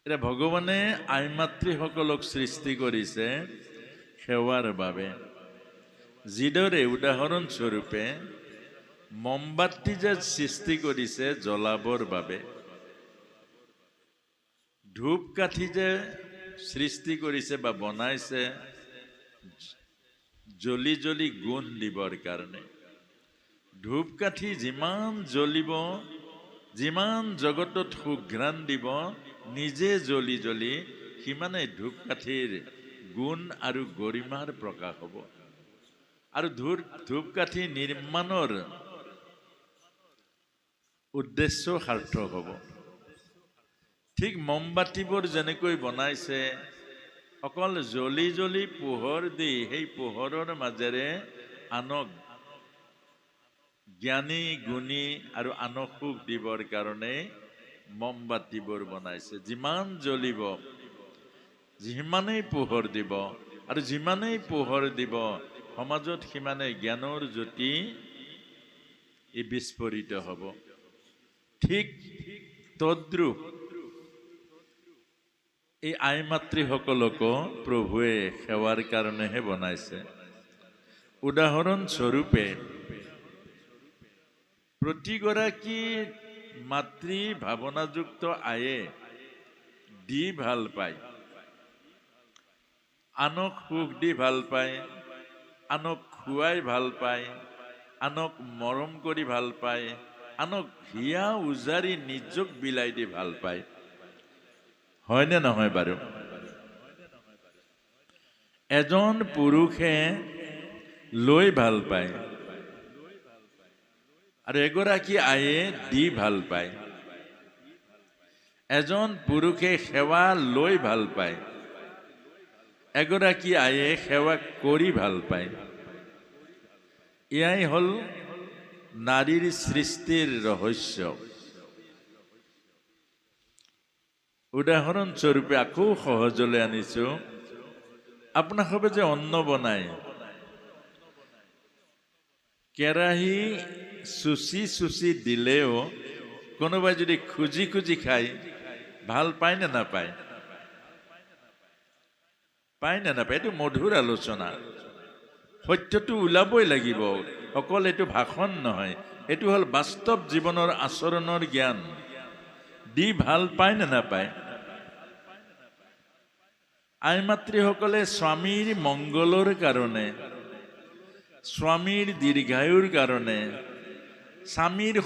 এটা ভগৱানে আইমাতৃসকলক সৃষ্টি কৰিছে সেৱাৰ বাবে। যিদৰে উদাহৰণস্বৰূপে মমবাতি যে সৃষ্টি কৰিছে জ্বলাবৰ বাবে, ধূপকাঠি যে সৃষ্টি কৰিছে বা বনাইছে জ্বলি জ্বলি গুণ দিবৰ কাৰণে। ধূপকাঠি যিমান জ্বলিব, যিমান জগতত সুঘ্ৰাণ দিব, নিজে জ্বলি জ্বলি সিমানে ধূপকাঠিৰ গুণ আৰু গৰিমাৰ প্ৰকাশ হ'ব আৰু ধূপকাঠি নিৰ্মাণৰ উদ্দেশ্য সাৰ্থক হ'ব। ঠিক মমবাতিবোৰ যেনেকৈ বনাইছে, অকল জ্বলি জ্বলি পোহৰ দি সেই পোহৰৰ মাজেৰে আনক জ্ঞানী গুণী আৰু আনক সুখ দিবৰ কাৰণে মমবাতিবোৰ বনাইছে। যিমান জ্বলিব সিমানেই পোহৰ দিব, আৰু যিমানেই পোহৰ দিব সমাজত সিমানেই জ্ঞানৰ জ্যোতি বিস্ফোৰিত হ'ব। ঠিক তদ্ৰূপ এই আইমাতৃসকলকো প্ৰভুৱে সেৱাৰ কাৰণেহে বনাইছে। উদাহৰণস্বৰূপে প্ৰতিগৰাকী মাতৃ ভাৱনাযুক্ত আয়ে দি ভাল পায়, আনক সুখ দি ভাল পায়, আনক খুৱাই ভাল পায়, আনক মৰম কৰি ভাল পায়, আনক হিয়া উজাৰি নিজক বিলাই দি ভাল পায়। হয়নে নহয় বাৰু? এজন পুৰুষে লৈ ভাল পায় আৰু এগৰাকী আয়ে দি ভাল পায়। এজন পুৰুষে সেৱা লৈ ভাল পায়, এগৰাকী আয়ে সেৱা কৰি ভাল পায়। এয়াই হ'ল নাৰীৰ সৃষ্টিৰ ৰহস্য। উদাহৰণস্বৰূপে আকৌ সহজলৈ আনিছো, আপোনালোকে যে অন্ন বনায়, কেৰাহী চুচি চুচি দিলেও কোনোবাই যদি খুজি খুজি খায় ভাল পায় নে নাপায়? পায় নে নাপায়? এইটো মধুৰ আলোচনা। সত্যটো ওলাবই লাগিব, অকল এইটো ভাষণ নহয়, এইটো হ'ল বাস্তৱ জীৱনৰ আচৰণৰ জ্ঞান। দি ভাল পায় নে নাপায়? আইমাতৃসকলে স্বামীৰ মংগলৰ কাৰণে, স্বামীৰ দীৰ্ঘায়ুৰ কাৰণে, স্বামীৰ